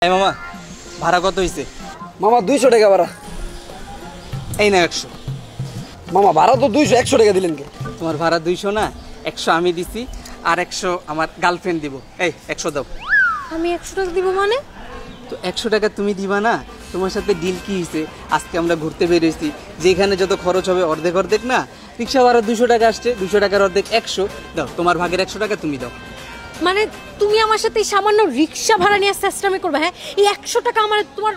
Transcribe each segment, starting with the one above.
এই মামা ভাড়া কত হইছে? মামা 200 টাকা ভাড়া। এই না 100। মামা ভাড়া তো 200, 100 টাকা দিলেন কে? তোমার ভাড়া 200 না, 100 আমি দিছি আর 100 আমার গার্লফ্রেন্ড দিব। এই 100 দাও। আমি 100 টাকা দিব মানে? তো 100 টাকা তুমি দিবা না? তোমার সাথে ডিল কি হইছে? আজকে আমরা ঘুরতে বেরিয়েছি, যেখানে যত খরচ হবে অর্ধেক অর্ধেক না। রিক্সা ভাড়া 200 টাকা আসছে, 200 টাকার অর্ধেক 100 দাও। তোমার ভাগের 100 টাকা তুমি দাও। মানে তুমি আমার সাথে সামান্য রিক্সা ভাড়া নিয়ে চেষ্টামি করবে? হ্যাঁ, এই 100 টাকা আমার তোমার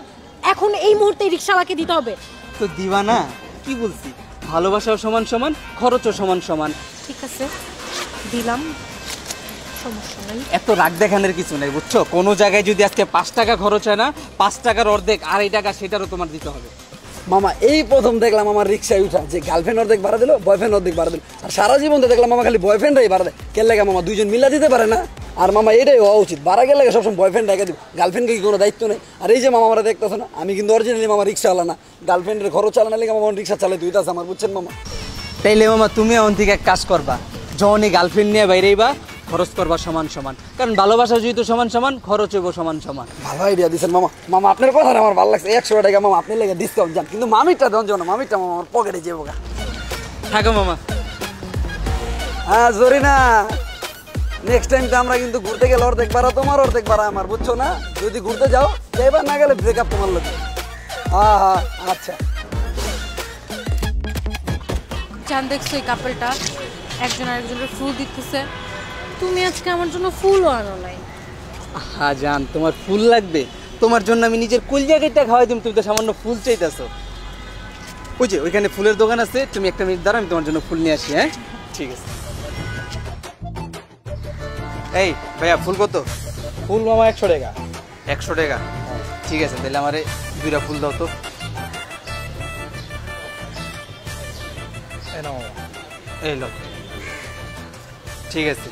এখন এই মুহূর্তে রিক্সাওয়ালাকে দিতে হবে। তো দিবা না? কি বলছি, ভালোবাসাও সমান সমান, খরচও সমান সমান। ঠিক আছে, দিলাম, সমস্যা নাই। এত রাগ দেখানোর কিছু নাই, বুঝছো? কোনো জায়গায় যদি আজকে 5 টাকা খরচ হয় না, 5 টাকার অর্ধেক 2.5 টাকা সেটারও তোমার দিতে হবে। মামা এই প্রথম দেখলাম আমার রিক্সায় উঠা যে গার্লফ্রেন্ড অর্ধেক ভাড়া দিল, বয়ফ্রেন্ড অর্ধেক ভাড়া দিল। আর সারা জীবন তো দেখলাম মামা খালি বয়ফ্রেন্ডরাই ভাড়া দেয়। কেন লাগে মামা দুইজন মিলা দিতে পারে না? আর মামা এটাই হওয়া উচিত, ভাড়া গেলে সবসময় বয়ফ্রেন্ড রেখে দিব, গার্লফ্রেন্ডকে কি কোনো দায়িত্ব নেই? আর এই যে মামা আমরা দেখতেছো না, আমি কিন্তু অরিজিনালি মামা রিক্সাওয়ালা না, গার্লফ্রেন্ডের খরচ চালানো লেগে মামা রিক্সা চালাই দুইটা আমার, বুঝছেন মামা? তাইলে মামা তুমি এখন থেকে এক কাজ করবা, যখনই গার্লফ্রেন্ড নিয়ে বাইরেইবা খরচ করবা সমান সমান, কারণ ভালোবাসা যেহেতু সমান সমান, খরচ হইব সমান সমান। ভালো আইডিয়া দিচ্ছেন মামা। মামা আপনার কথা আমার ভালো লাগছে। 100 টাকা মামা আপনি লেগে ডিসকাউন্ট যান, কিন্তু মামিটা দেন না, মামিটা মামা আমার পকেটে যাবো গা। থাকো মামা। হ্যাঁ জরিনা, নেক্সট টাইম তো আমরা কিন্তু ঘুরতে গেলে অর্ধেক ভাড়া তোমার, অর্ধেক ভাড়া আমার, বুঝছো না? যদি ঘুরতে যাও এবার না গেলে ব্রেকআপ তোমার লোক। হ্যাঁ হ্যাঁ আচ্ছা। জান দেখছো এই কাপড়টা একজন আরেকজনের ফুল দিতেছে, তুমি আজকে আমার জন্য ফুলও আনো নাই। হ্যাঁ জান, তোমার ফুল লাগবে? তোমার জন্য আমি নিজের কলিজা কেটে খাওয়াই দিম, তুমি তো সামান্য ফুল চাইতেছো। ওই যে ওইখানে ফুলের দোকান আছে, তুমি একটা মিনিট দাঁড়াও, আমি তোমার জন্য ফুল নিয়ে আসি। হ্যাঁ ঠিক আছে। এই ভাইয়া ফুল কত? ফুল মামা 100 টাকা। 100 টাকা? ঠিক আছে, তাহলে আমারে 2টা ফুল দাও তো। এই লো, ঠিক আছে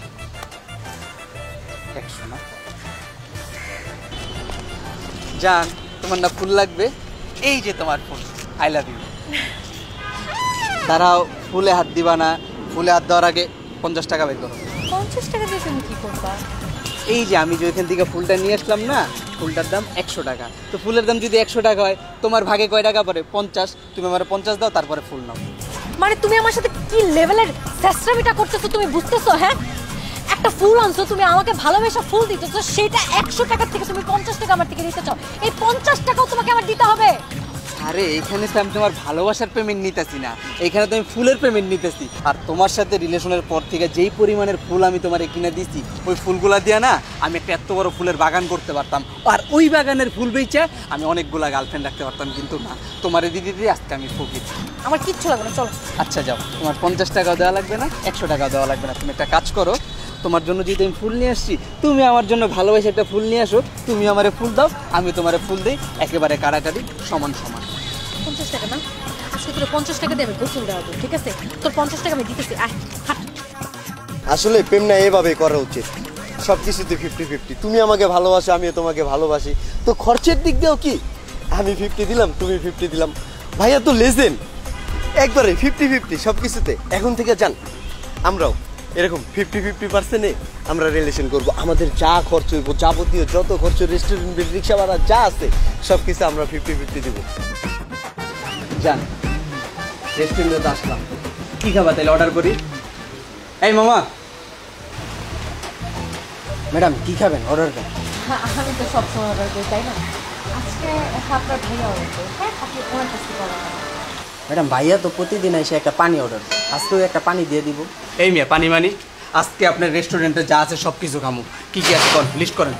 100 না। জান তোমার না ফুল লাগবে? এই যে তোমার ফুল, আই লাভ ইউ। দাঁড়াও, ফুলে হাত দিবা না, ফুলে হাত দেওয়ার আগে 50 টাকা বের করো। 50 টাকা দিয়ে তুমি কি করবা? এই যে আমি যে ওইখান থেকে ফুলটা নিয়ে আসলাম না, ফুলটার দাম 100 টাকা। তো ফুলের দাম যদি 100 টাকা হয়, তোমার ভাগে কয় টাকা পড়ে? 50। তুমি আমার 50 দাও, তারপরে ফুল নাও। মানে তুমি আমার সাথে কি লেভেলের চেষ্টামিটা করতেছো তুমি বুঝতেছো? হ্যাঁ, একটা ফুল আনছো, তুমি আমাকে ভালোবাসা ফুল দিতেছো, সেটা 100 টাকা থেকে তুমি 50 টাকা আমার থেকে দিতে চাও। এই 50 টাকাও তোমাকে আমার দিতে হবে? আরে এখানে তো আমি তোমার ভালোবাসার পেমেন্ট নিতেছি না, এখানে তো আমি ফুলের পেমেন্ট নিতেছি। আর তোমার সাথে রিলেশনের পর থেকে যেই পরিমাণের ফুল আমি তোমার কিনে দিছি, ওই ফুলগুলা দিয়ে না আমি একটা এত বড় ফুলের বাগান করতে পারতাম, আর ওই বাগানের ফুল বেচে আমি অনেকগুলা গার্লফ্রেন্ড রাখতে পারতাম। কিন্তু না, তোমার দিদি দিদি আজকে আমি ফকির। আমার কিচ্ছু লাগবে না, চলো। আচ্ছা যাও, তোমার 50 টাকাও দেওয়া লাগবে না, 100 টাকাও দেওয়া লাগবে না। তুমি একটা কাজ করো, তোমার জন্য যদি আমি ফুল নিয়ে আসছি, তুমি আমার জন্য ভালোবাসে একটা ফুল নিয়ে আসো, তুমি আমারে ফুল দাও, আমি তোমারে ফুল দিই, একেবারে কাড়াকাড়ি সমান সমান। 50 টাকা না? আজকে তোর 50 টাকা দিয়ে আমি গোসল দেওয়া দেবো, ঠিক আছে? তোর 50 টাকা আমি দিতেছি, আয় হাট। আসলে প্রেম না এভাবে করা উচিত, সব কিছুতে 50-50। তুমি আমাকে ভালোবাসো, আমিও তোমাকে ভালোবাসি, তো খরচের দিক দিয়েও কি আমি 50 দিলাম, তুমি 50 দিলাম। ভাইয়া তো লেজেন্ড, একবারে 50-50 সব কিছুতে। এখন থেকে যান আমরাও এরকম 50-50% আমরা রিলেশন করব। আমাদের যা খরচ হইব, যাবতীয় যত খরচ, রেস্টুরেন্ট বিল, রিক্সা ভাড়া যা আছে সব কিছু আমরা 50-50 দিব। জান রেস্টুরেন্টে আসলাম, কি খাবা তাহলে অর্ডার করি? এই মামা, ম্যাডাম কি খাবেন অর্ডার দেন। আমি তো সবসময় অর্ডার করি, তাই না? আজকে আপনার ভাইয়া অর্ডার করি। হ্যাঁ, আপনি ওনার কাছ থেকে অর্ডার করেন। ম্যাডাম ভাইয়া তো প্রতিদিন এসে একটা পানি অর্ডার, আজকেও একটা পানি দিয়ে দিব। এই মিয়া পানি মানি, আজকে আপনার রেস্টুরেন্টে যা আছে সব কিছু খামু। কি কি আছে কোন, লিস্ট করেন,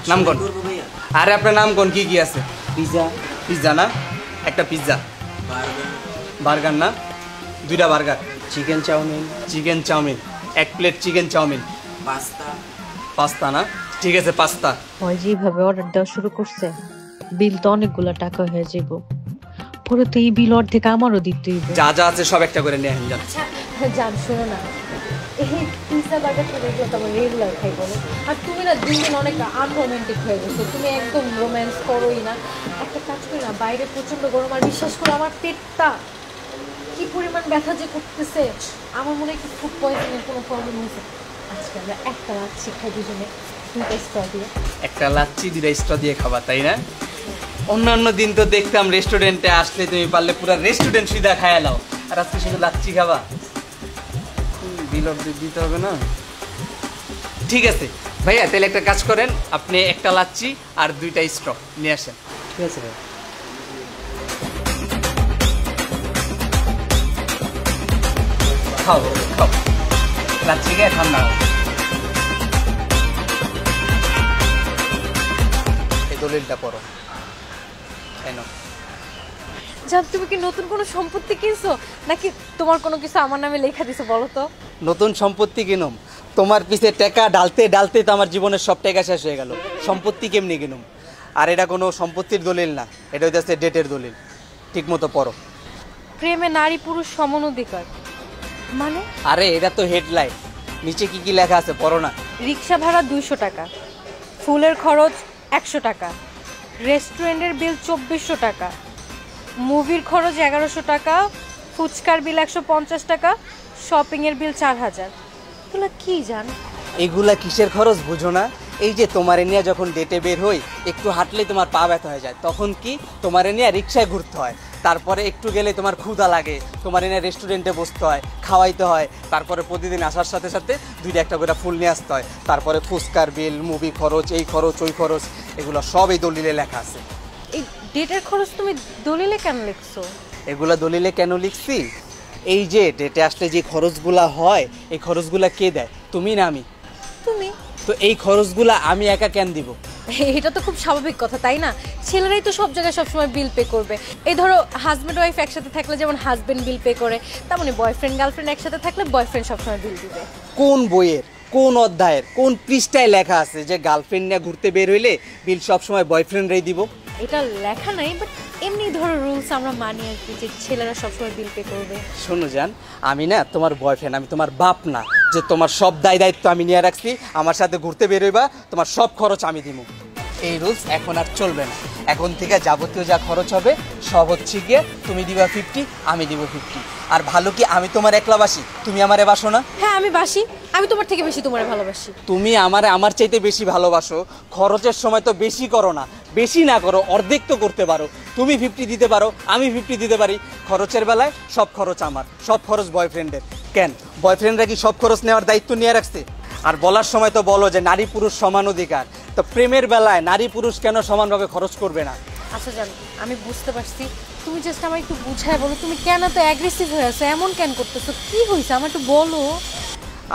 নাম কোন। আরে আপনার নাম কোন, কি কি আছে? পিৎজা। পিৎজা না, একটা পিৎজা। বার্গার না, 2টা burger. Chicken chow mein. Chicken chow mein, 1 plate chicken chow mein. Pasta. Pasta না, ঠিক আছে পাস্তা। ওই যেভাবে অর্ডার দেওয়া শুরু করছে, বিল তো অনেকগুলো টাকা হয়ে যাব। পরে তো এই বিল অর্ধেক আমারও দিতে হইব। যা যা আছে সব একটা করে নিয়ে আসেন যান। আচ্ছা জান, শোনো না, এই পিৎজা বার্গার করে এগুলো তো আমার রেগুলার খাই বলো। আর তুমি না দিন দিন অনেক আনরোম্যান্টিক হয়ে গেছো, তুমি একদম রোম্যান্স করোই না। একটা কাজ করি না, বাইরে প্রচণ্ড গরম, আর বিশ্বাস করো আমার পেটটা কি পরিমাণ ব্যথা যে করতেছে, আমার মনে হয় কি ফুড পয়জনের কোনো প্রবলেম হয়েছে। আজকে আমরা একটা রাত খাই দুজনে, দুইটা স্ট্র দিয়ে। একটা লাচ্ছি 2টা স্ট্র দিয়ে খাবা, তাই না? অন্যান্য দিন তো দেখতাম রেস্টুরেন্টে আসলে তুমি পারলে পুরো রেস্টুরেন্ট সিধা খায়া নাও, আর আজকে শুধু লাচ্ছি খাবা। বিল অর্ধেক দিতে হবে না? ঠিক আছে ভাইয়া, তাহলে একটা কাজ করেন, আপনি একটা লাচ্ছি আর 2টা স্ট্র নিয়ে আসেন। ঠিক আছে ভাই। খাও খাও, লাচ্ছি খেয়ে ঠান্ডা হোক। এই দলিলটা পড়ো। কেন? জান, তুমি কি নতুন কোনো সম্পত্তি কিনছো নাকি তোমার কোনো কিছু আমার নামে লেখা দিছো বলো তো? নতুন সম্পত্তি কিনুম? তোমার পিছে টাকা ডালতে ডালতে তো আমার জীবনের সব টাকা শেষ হয়ে গেল। সম্পত্তি কেমনি কিনুম? আর এটা কোনো সম্পত্তির দলিল না, এটা হচ্ছে ডেটের দলিল। ঠিক মতো পড়ো। প্রেমে নারী পুরুষ সমান অধিকার মানে? আরে এটা তো হেডলাইন, নিচে কি কি লেখা আছে পড়ো না। রিক্সা ভাড়া 200 টাকা, ফুলের খরচ 100 টাকা, রেস্টুরেন্টের বিল 2400 টাকা, মুভির খরচ 1100 টাকা, ফুচকার বিল 150 টাকা, শপিংয়ের বিল 4000। এগুলো কি জান? এগুলা কিসের খরচ বুঝো না? এই যে তোমারে নিয়ে যখন ডেটে বের হই, একটু হাঁটলেই তোমার পা ব্যথা হয়ে যায়, তখন কি তোমারে নিয়ে রিক্সায় ঘুরতে হয়। তারপরে একটু গেলে তোমার ক্ষুধা লাগে, তোমার এনে রেস্টুরেন্টে বসতে হয়, খাওয়াইতে হয়। তারপরে প্রতিদিন আসার সাথে সাথে 2টা একটা করে ফুল নিয়ে আসতে হয়। তারপরে ফুচকার বিল, মুভি খরচ, এই খরচ ওই খরচ, এগুলো সব এই দলিলে লেখা আছে। এই ডেটের খরচ তুমি দলিলে কেন লিখছো? এগুলা দলিলে কেন লিখছি? এই যে ডেটে আসলে যে খরচগুলা হয়, এই খরচগুলা কে দেয়? তুমি না আমি? তুমি। তো এই খরচগুলা আমি একা কেন দিব? এটা তো খুব স্বাভাবিক কথা, তাই না? ছেলেরাই তো সব জায়গায় সবসময় বিল পে করবে। এই ধরো হাজব্যান্ড ওয়াইফ একসাথে থাকলে যেমন হাজব্যান্ড বিল পে করে, তেমনি বয়ফ্রেন্ড গার্লফ্রেন্ড একসাথে থাকলে বয়ফ্রেন্ড সবসময় বিল দিবে। কোন বইয়ের কোন অধ্যায়ের কোন পৃষ্ঠায় লেখা আছে যে গার্লফ্রেন্ড নিয়ে ঘুরতে বের হইলে বিল সবসময় বয়ফ্রেন্ডরাই দিব? এটা লেখা নাই, বাট এমনি ধরো রুলস আমরা মানি আর কি, যে ছেলেরা সবসময় বিল পে করবে। শোনো জান, আমি না তোমার বয়ফ্রেন্ড, আমি তোমার বাপ না যে তোমার সব দায় দায়িত্ব আমি নিয়ে রাখছি। আমার সাথে ঘুরতে বের হইবা, তোমার সব খরচ আমি দিব। এই রুলস এখন আর চলবে না। এখন থেকে যাবতীয় যা খরচ হবে সব হচ্ছে গিয়ে তুমি দিবা 50, আমি দিব 50। আর ভালো কি আমি তোমার একলাবাসি, তুমি আমারে বাসো না? হ্যাঁ আমি বাসি, আমি তোমার থেকে বেশি তোমারে ভালোবাসি। তুমি আমারে আমার চাইতে বেশি ভালোবাসো। খরচের সময় তো বেশি করো না, বেশি না করো, অর্ধেক তো করতে পারো। তুমি 50 দিতে পারো, আমি 50 দিতে পারি। খরচের বেলায় সব খরচ আমার, সব খরচ বয়ফ্রেন্ডের। কেন বয়ফ্রেন্ডরা কি সব খরচ নেওয়ার দায়িত্ব নিয়ে রাখছে? আর বলার সময় তো বলো যে নারী পুরুষ সমান অধিকার, তো প্রেমের বেলায় নারী পুরুষ কেন সমানভাবে খরচ করবে না? আচ্ছা জান, আমি বুঝতে পারছি, তুমি জাস্ট আমার একটু বুঝায় বলো, তুমি কেন এত অ্যাগ্রেসিভ হয়ে আছো, এমন কেন করতেছো, কি হয়েছে আমার একটু বলো।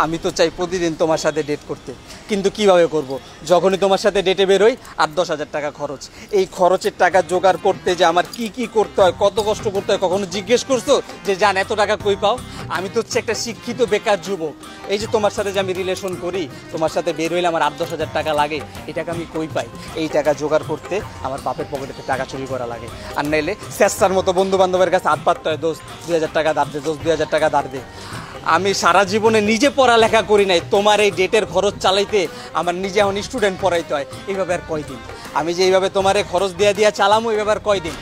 আমি তো চাই প্রতিদিন তোমার সাথে ডেট করতে, কিন্তু কিভাবে করব? যখনই তোমার সাথে ডেটে বেরোই 8-10 হাজার টাকা খরচ। এই খরচের টাকা জোগাড় করতে যে আমার কি কি করতে হয়, কত কষ্ট করতে হয়, কখনো জিজ্ঞেস করছো যে জান এত টাকা কই পাও? আমি তো হচ্ছে একটা শিক্ষিত বেকার যুবক। এই যে তোমার সাথে যে আমি রিলেশন করি, তোমার সাথে বের হইলে আমার 8-10 হাজার টাকা লাগে, এই টাকা আমি কই পাই? এই টাকা জোগাড় করতে আমার বাপের পকেটে টাকা চুরি করা লাগে। আর নাইলে স্যার মতো বন্ধু বান্ধবের কাছে হাত পাততে হয়, দোস্ত 2000 টাকা ধার দে, দোস্ত 2000 টাকা ধার দে। আমি সারা জীবনে নিজে পড়ালেখা করি নাই, তোমার এই ডেটের খরচ চালাইতে আমার নিজে এখন স্টুডেন্ট পড়াইতে হয়। এইভাবে আর কয়দিন? আমি যে এইভাবে তোমার খরচ দিয়া চালামো, এইভাবে আর কয়দিন?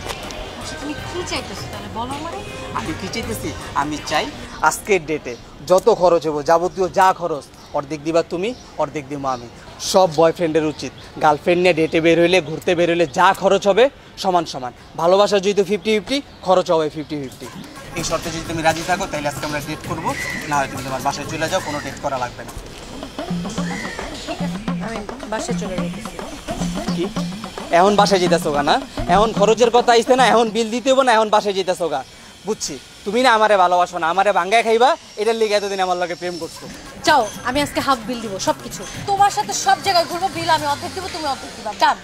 তুমি কি চাইতেছো তাহলে বলো আমারে। আমি কি চাইতেছি? আমি চাই আজকের ডেটে যত খরচ হবো, যাবতীয় যা খরচ, অর্ধেক দিবা তুমি, অর্ধেক দিব আমি। সব বয়ফ্রেন্ডের উচিত গার্লফ্রেন্ড নিয়ে ডেটে বের হইলে, ঘুরতে বের হইলে যা খরচ হবে সমান সমান। ভালোবাসা যদি 50-50, খরচ হবে 50-50। এই শর্তে যদি তুমি রাজি থাকো তাহলে আজকে আমরা ডেট করবো, না হয় তুমি তোমার বাসায় চলে যাও, কোনো ডেট করা লাগবে না। আমি বাসায় চলে যেতেছি। কি এখন বাসায় যেতেছো গা? না এখন খরচের কথা আইছে না, এখন বিল দিতে হবো না, এখন বাসায় যেতেছো গা? বুঝছি, তুমি না আমারে ভালোবাসো না, আমারে ভাঙ্গায় খাইবা, এটার লিগে এতদিন আমার লগে প্রেম করছো। যাও, আমি আজকে হাফ বিল দিব সবকিছু। তোমার সাথে সব জায়গায় ঘুরবো, বিল আমি অর্ধেক দিব, তুমি অর্ধেক দিবা। ডান,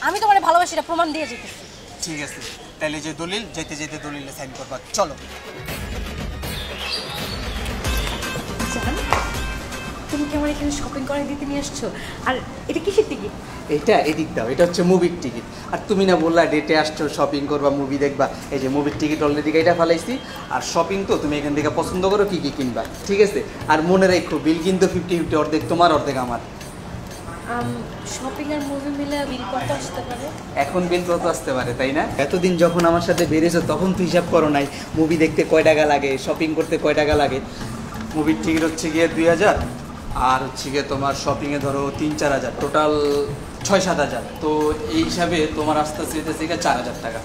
আমি তোমার ভালোবাসি, এটা প্রমাণ দিয়ে যেতেছি। ঠিক আছে, তাহলে যে দলিল, যেতে যেতে দলিলে সাইন করবা, চলো। তুমি কি আমার এখানে শপিং করাই দিতে নিয়ে আসছো? আর এটা কিসের টিকিট? এটা এদিক দাও, এটা হচ্ছে মুভির টিকিট। আর তুমি না বললা ডেটে আসছো, শপিং করবা, মুভি দেখবা, এই যে মুভির টিকিট অলরেডি এটা ফালাইছি। আর শপিং তো তুমি এখান থেকে পছন্দ করো কি কি কিনবা, ঠিক আছে? আর মনে রাখো বিল কিন্তু 50-50, অর্ধেক তোমার অর্ধেক আমার। শপিং আর মুভি মিলে বিল কত আসতে পারে? এখন বিল কত আসতে পারে, তাই না? এতদিন যখন আমার সাথে বেরিয়েছো তখন তো হিসাব করো নাই মুভি দেখতে কয় টাকা লাগে, শপিং করতে কয় টাকা লাগে। মুভির টিকিট হচ্ছে গিয়ে 2000, আর হচ্ছে গিয়ে তোমার শপিংয়ে ধরো 3-4 হাজার, টোটাল 6-7 হাজার। তো এই হিসাবে তোমার আস্তে আস্তে 4 হাজার টাকা।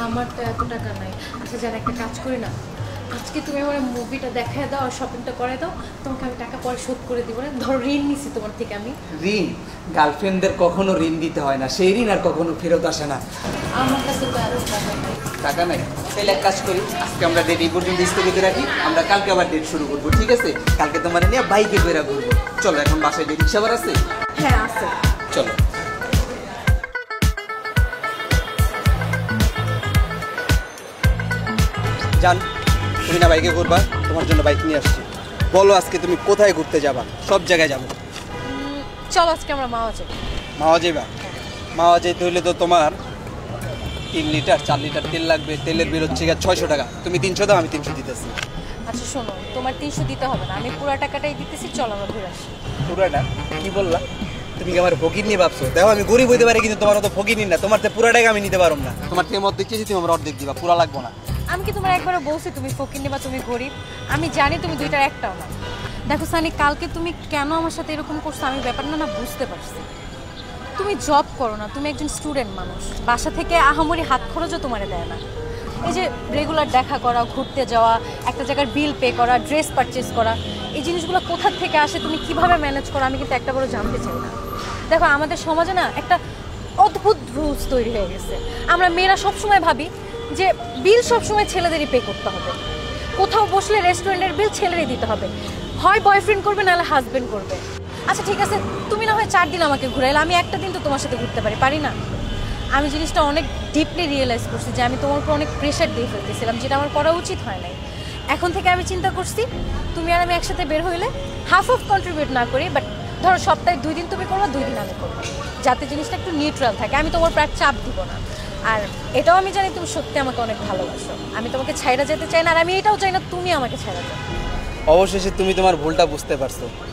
আমার তো এত টাকা নাই। আচ্ছা যারা একটা কাজ করি না, আজকে তুমি আমার মুভিটা দেখায় দাও আর শপিংটা করে দাও, তোমাকে আমি টাকা পরে শোধ করে দিব না। ধরো ঋণ নিছি তোমার থেকে আমি। ঋণ? গার্লফ্রেন্ডদের কখনো ঋণ দিতে হয় না, সেই ঋণ আর কখনো ফেরত আসে না। আমার কাছে তো এত টাকা নাই। টাকা নেই? তাহলে এক কাজ করি, আজকে আমরা ডেট এই পর্যন্ত স্থগিত রাখি, আমরা কালকে আবার ডেট শুরু করবো, ঠিক আছে? কালকে তোমার নিয়ে বাইকে বেরা ঘুরবো। চলো এখন বাসায় যে রিক্সা আছে। হ্যাঁ আছে। চলো। জান, তুমি না বাইকে ঘুরবা, তোমার জন্য বাইক নিয়ে আসছি। বলো আজকে তুমি কোথায় ঘুরতে যাবা? সব জায়গায় যাবো। চলো আজকে আমরা মাওয়া যাই। মাওয়া যাইবা? মাওয়া যাইতে হইলে তো তোমার 3 লিটার 4 লিটার তেল লাগবে। তেলের বিল হচ্ছে 600 টাকা। তুমি 300 দাও, আমি 300 দিতেছি। আচ্ছা শোনো, তোমার 300 দিতে হবে না, আমি পুরো টাকাটাই দিতেছি। চলো আমরা ঘুরে আসি। পুরাটা? কি বললা? তুমি কি আমার ফকির নিয়ে ভাবছো? দেখো আমি গরিব হইতে পারি, কিন্তু তোমার তো ফকির না। তোমার তো পুরা টাকা আমি নিতে পারবো না। তোমার থেকে অর্ধেক চেয়েছি, তুমি আমার অর্ধেক দিবা, পুরা লাগবো না। আমি কি তোমার একবারও বলছি তুমি ফকিন্নি বা তুমি গরিব? আমি জানি তুমি দুইটার একটাও না। দেখো সানি, কালকে তুমি কেন আমার সাথে এরকম করছো আমি ব্যাপারটা না বুঝতে পারছি। তুমি জব করো না, তুমি একজন স্টুডেন্ট মানুষ। বাসা থেকে আহামরি হাত খরচও তোমারে দেয় না। এই যে রেগুলার দেখা করা, ঘুরতে যাওয়া, একটা জায়গার বিল পে করা, ড্রেস পারচেস করা, এই জিনিসগুলো কোথা থেকে আসে, তুমি কিভাবে ম্যানেজ করো, আমি কিন্তু একটা বড় জানতে চাই না। দেখো আমাদের সমাজে না একটা অদ্ভুত রুলস তৈরি হয়ে গেছে। আমরা মেয়েরা সবসময় ভাবি যে বিল সবসময় ছেলেদেরই পে করতে হবে। কোথাও বসলে রেস্টুরেন্টের বিল ছেলেরই দিতে হবে, হয় বয়ফ্রেন্ড করবে নাহলে হাজবেন্ড করবে। আচ্ছা ঠিক আছে, তুমি না হয় 4 দিন আমাকে ঘুরাইলে, আমি একটা দিন তো তোমার সাথে ঘুরতে পারি না? আমি জিনিসটা অনেক ডিপলি রিয়েলাইজ করছি যে আমি তোমার উপর অনেক প্রেশার দিয়ে ফেলতেছিলাম, যেটা আমার করা উচিত হয় নাই। এখন থেকে আমি চিন্তা করছি তুমি আর আমি একসাথে বের হইলে হাফ অফ কন্ট্রিবিউট না করি, বাট ধরো সপ্তাহে 2 দিন তুমি করবা, 2 দিন আমি করবো, যাতে জিনিসটা একটু নিউট্রাল থাকে। আমি তোমার প্রায় চাপ দিব না। আর এটাও আমি জানি তুমি সত্যি আমাকে অনেক ভালোবাসো। আমি তোমাকে ছাইড়া যেতে চাই না, আর আমি এটাও চাই না তুমি আমাকে ছাইড়া যাও। অবশেষে তুমি তোমার ভুলটা বুঝতে পারছো।